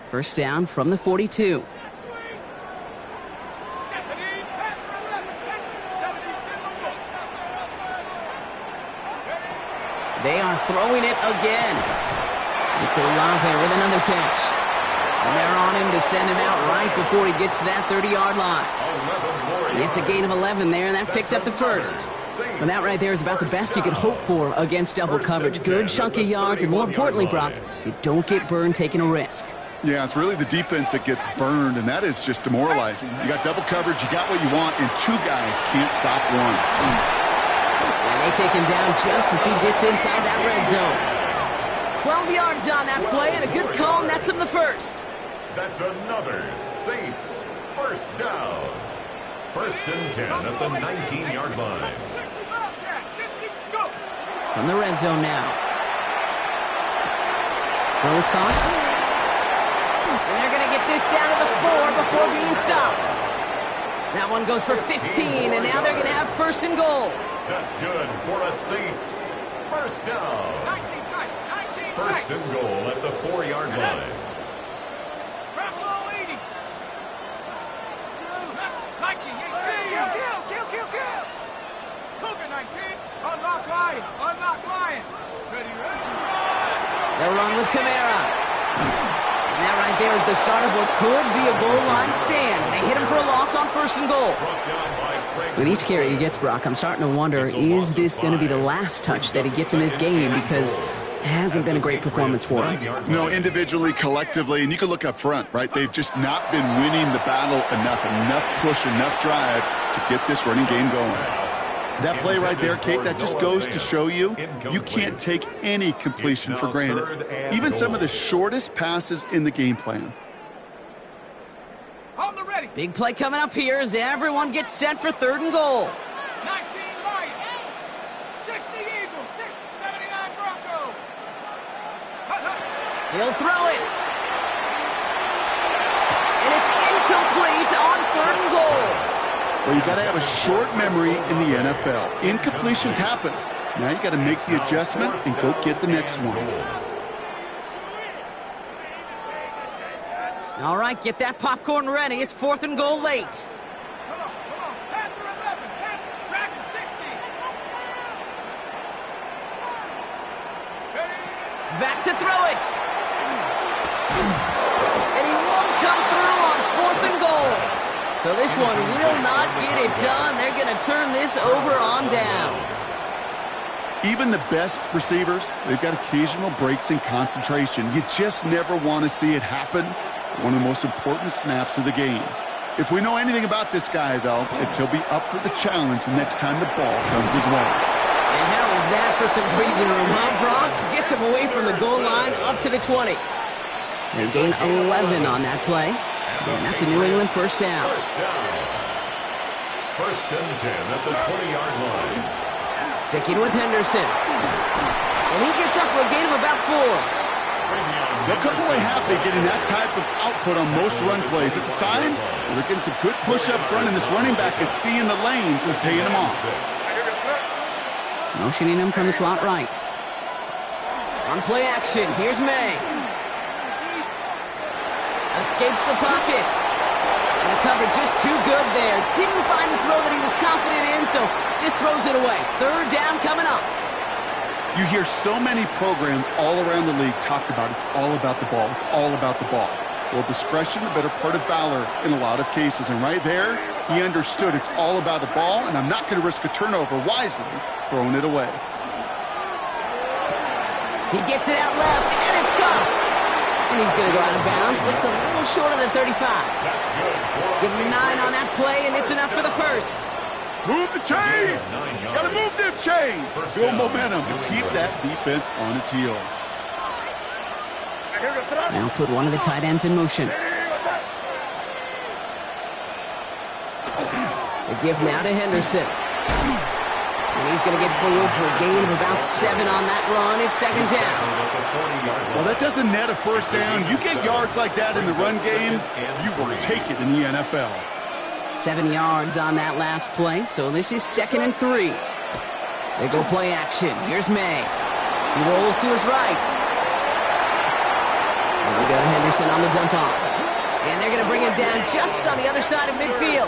[SPEAKER 2] First down from the 42. They are throwing it again. It's Olave with another catch. And they're on him to send him out right before he gets to that 30-yard line. It's a gain of 11 there, and that picks up the first. Well, that right there is about the best you could hope for against double coverage. Good chunky yards, and more importantly, Brock, you don't get burned taking a risk.
[SPEAKER 4] Yeah, it's really the defense that gets burned, and that is just demoralizing. You got double coverage, you got what you want, and 2 guys can't stop one.
[SPEAKER 2] And they take him down just as he gets inside that red zone. 12 yards on that play, and a good call nets him the first.
[SPEAKER 3] That's another Saints first down. 1st and 10 at the 19-yard line.
[SPEAKER 2] From the red zone now. Throw is caught. And they're going to get this down to the 4 before being stopped. That one goes for 15, and now they're going to have 1st and goal.
[SPEAKER 3] That's good for the Saints. First down. 1st and goal at the 4-yard line.
[SPEAKER 2] They'll run with Kamara. And that right there is the start of what could be a goal line stand. They hit him for a loss on 1st and goal. With each carry he gets, Brock, I'm starting to wonder, is this going to be the last touch that he gets in this game? Because it hasn't been a great performance for him.
[SPEAKER 4] No, individually, collectively, and you can look up front, right? They've just not been winning the battle enough push, enough drive to get this running game going. That play right there, Kate, that just goes to show you, you can't take any completion for granted. Even some of the shortest passes in the game plan.
[SPEAKER 2] Big play coming up here as everyone gets set for 3rd and goal.
[SPEAKER 5] 19 Lions, 60 Eagles, 79 Broncos.
[SPEAKER 2] He'll throw it. And it's incomplete on 3rd and goal.
[SPEAKER 4] Well, you got to have a short memory in the NFL. Incompletions happen. Now you got to make the adjustment and go get the next one.
[SPEAKER 2] All right, get that popcorn ready. It's 4th and goal late.
[SPEAKER 5] Come on. Panther 11, Panther, Dragon 60.
[SPEAKER 2] Back to throw it. And he won't come through on 4th and goal. So this one will not get it done. They're going to turn this over on downs.
[SPEAKER 4] Even the best receivers, they've got occasional breaks in concentration. You just never want to see it happen. One of the most important snaps of the game. If we know anything about this guy, though, it's he'll be up for the challenge the next time the ball comes his way.
[SPEAKER 2] And how is that for some breathing room, huh, Brock? Gets him away from the goal line up to the 20. They gain 11 on that play. And that's a New England first down.
[SPEAKER 3] First and 10 at the 20-yard line.
[SPEAKER 2] Sticking with Henderson. And he gets up for a gain of about 4.
[SPEAKER 4] They'll come away happy getting that type of output on most run plays. It's a sign they're getting some good push up front, and this running back is seeing the lanes and paying them off.
[SPEAKER 2] Motioning him from the slot right. On play action, here's May. Escapes the pocket. And the coverage just too good there. Didn't find the throw that he was confident in, so just throws it away. 3rd down coming up.
[SPEAKER 4] You hear so many programs all around the league talk about it's all about the ball. It's all about the ball. Well, discretion, a better part of valor in a lot of cases. And right there, he understood it's all about the ball, and I'm not going to risk a turnover, wisely throwing it away.
[SPEAKER 2] He gets it out left, and it's caught. And he's going to go out of bounds. Looks a little short of the 35. Give him 9 on that play, and it's enough for the first.
[SPEAKER 4] Move the chains! Got to move them chains! Build momentum and keep that defense on its heels.
[SPEAKER 2] Now put one of the tight ends in motion. The give now to Henderson. And he's going to get forward for a gain of about 7 on that run. It's 2nd down.
[SPEAKER 4] Well, that doesn't net a first down. You get yards like that in the run game, you will take it in the NFL.
[SPEAKER 2] 7 yards on that last play, so this is 2nd and 3. They go play action. Here's May. He rolls to his right. And we go to Henderson on the dump off. And they're going to bring him down just on the other side of midfield.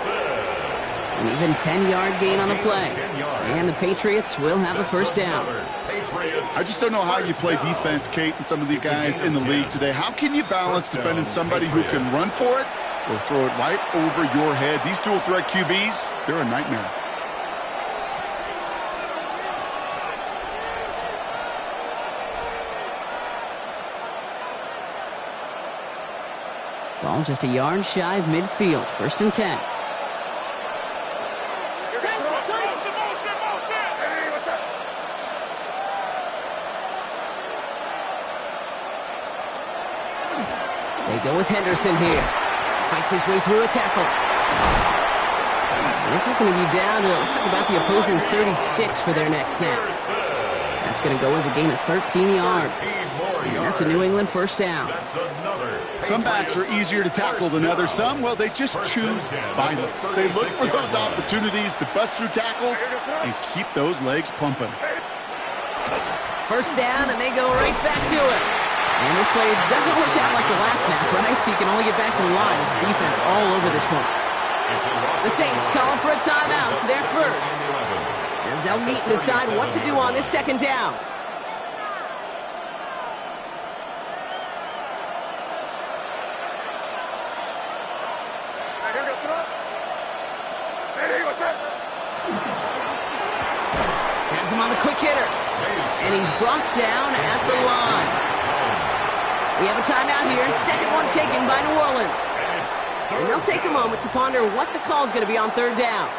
[SPEAKER 2] An even 10-yard gain on the play. And the Patriots will have a first down.
[SPEAKER 4] I just don't know how you play defense, Kate, and some of the guys in the league today. How can you balance defending somebody who can run for it or throw it right over your head? These dual-threat QBs, they're a nightmare.
[SPEAKER 2] Ball just a yard shy of midfield. 1st and 10. They go with Henderson here. Fights his way through a tackle. And this is going to be down to, looks like about the opposing 36 for their next snap. That's going to go as a gain of 13 yards. And that's a New England first down.
[SPEAKER 4] Some backs are easier to tackle than others. Some, well, they just choose violence. They look for those opportunities to bust through tackles and keep those legs pumping.
[SPEAKER 2] First down, and they go right back to it. And this play doesn't work out like the last snap, right? So you can only get back to the line as the defense all over this one. The Saints calling for a timeout, so they're first, as they'll meet and decide what to do on this 2nd down. Has him on the quick hitter, and he's brought down at the line. We have a timeout here, 2nd one taken by New Orleans. And they'll take a moment to ponder what the call is going to be on 3rd down.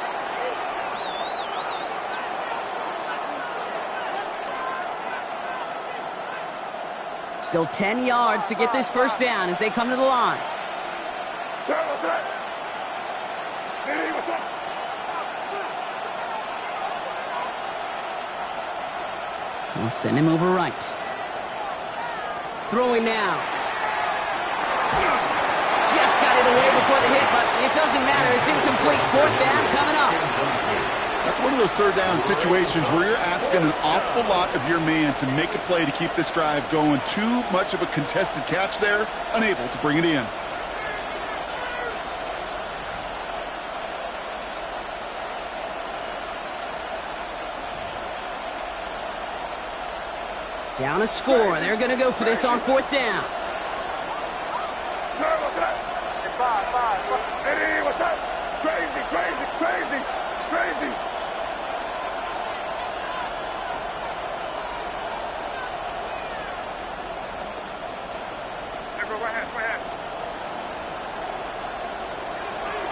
[SPEAKER 2] Still 10 yards to get this first down as they come to the line. They'll send him over right. Throwing now. Just got it away before the hit, but it doesn't matter. It's incomplete. Fourth down coming up.
[SPEAKER 4] That's one of those third down situations where you're asking an awful lot of your man to make a play to keep this drive going. Too much of a contested catch there, unable to bring it in.
[SPEAKER 2] Down a score. They're going to go for this on fourth down.
[SPEAKER 5] Crazy, crazy, crazy, crazy.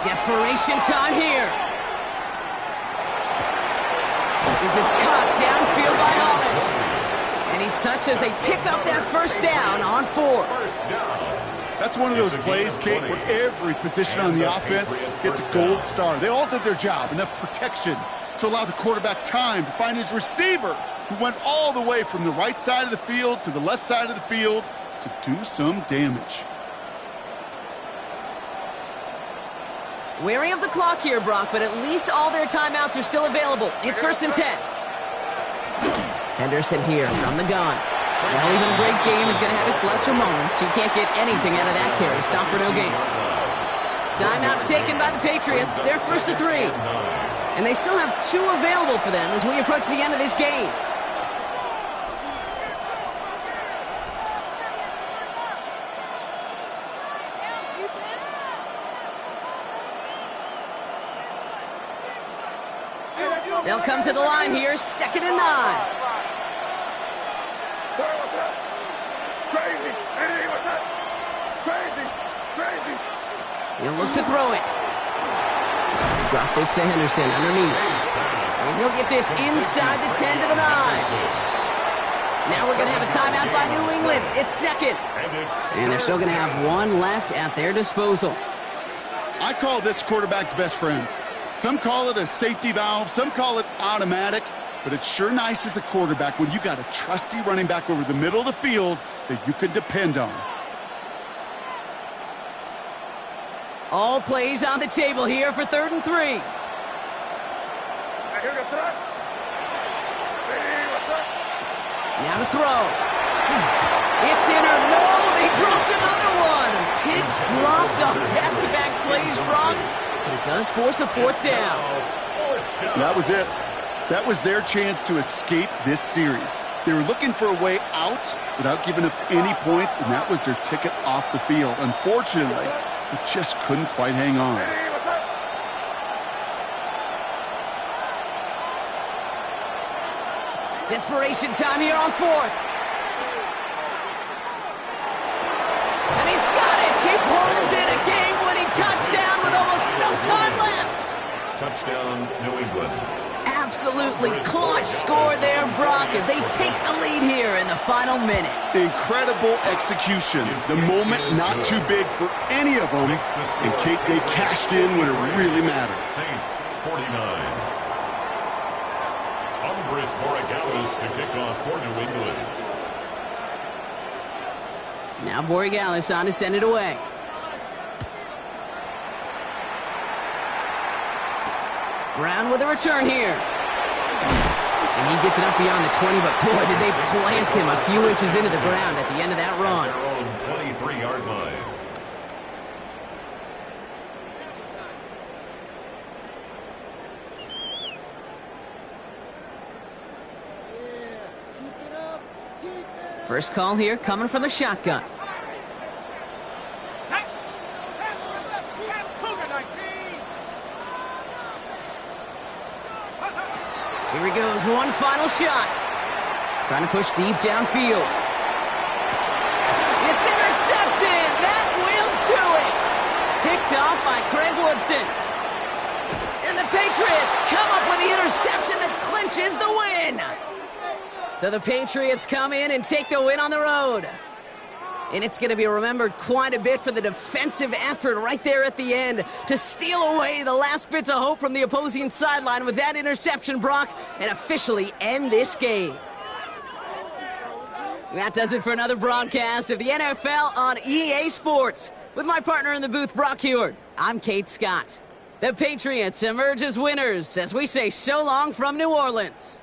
[SPEAKER 2] Desperation time here. This is caught downfield by Hollins. And he's touched as they pick up that first down on fourth.
[SPEAKER 4] That's one of those plays, Kate, where every position on the offense gets a gold star. They all did their job, enough protection to allow the quarterback time to find his receiver, who went all the way from the right side of the field to the left side of the field to do some damage.
[SPEAKER 2] Wary of the clock here, Brock, but at least all their timeouts are still available. It's 1st and 10. Henderson here from the gun. Well, even a great game is going to have its lesser moments. You can't get anything out of that carry. Stop for no gain. Timeout taken by the Patriots. They're 1st and 3. And they still have 2 available for them as we approach the end of this game. They'll come to the line here, 2nd and 9.
[SPEAKER 5] Crazy, what's that? Crazy, crazy.
[SPEAKER 2] He'll look to throw it. Drop this to Henderson underneath. And he'll get this inside the 10 to the 9. Now we're going to have a timeout by New England. It's 2nd. And they're still going to have 1 left at their disposal.
[SPEAKER 4] I call this quarterback's best friend. Some call it a safety valve, some call it automatic, but it's sure nice as a quarterback when you got a trusty running back over the middle of the field that you can depend on.
[SPEAKER 2] All plays on the table here for 3rd and 3. Now to throw. It's in or no, they dropped another one. Picks dropped on back-to-back plays, Brock. But it does force a 4th down.
[SPEAKER 4] That was it. That was their chance to escape this series. They were looking for a way out without giving up any points, and that was their ticket off the field. Unfortunately, they just couldn't quite hang on.
[SPEAKER 2] Desperation time here on 4th. And he's got it. He pulls in a game-winning touchdown with almost no time left.
[SPEAKER 3] Touchdown, New England.
[SPEAKER 2] Absolutely clutch score there, Brock, as they take the lead here in the final minutes.
[SPEAKER 4] Incredible execution. The moment not too big for any of them. And Kate, they cashed in when it really mattered.
[SPEAKER 3] Saints, 49. Andres Borregales to kick off for New England.
[SPEAKER 2] Now Borregales on to send it away. Brown with a return here. And he gets it up beyond the 20, but boy, did they plant him a few inches into the ground at the end of that run.
[SPEAKER 3] Their own 23-yard line.
[SPEAKER 2] First call here coming from the shotgun. Here he goes, one final shot. Trying to push deep downfield. It's intercepted. That will do it. Picked off by Greg Woodson. And the Patriots come up with the interception that clinches the win. So the Patriots come in and take the win on the road. And it's going to be remembered quite a bit for the defensive effort right there at the end to steal away the last bits of hope from the opposing sideline with that interception, Brock, and officially end this game. That does it for another broadcast of the NFL on EA Sports. With my partner in the booth, Brock Huard, I'm Kate Scott. The Patriots emerge as winners as we say so long from New Orleans.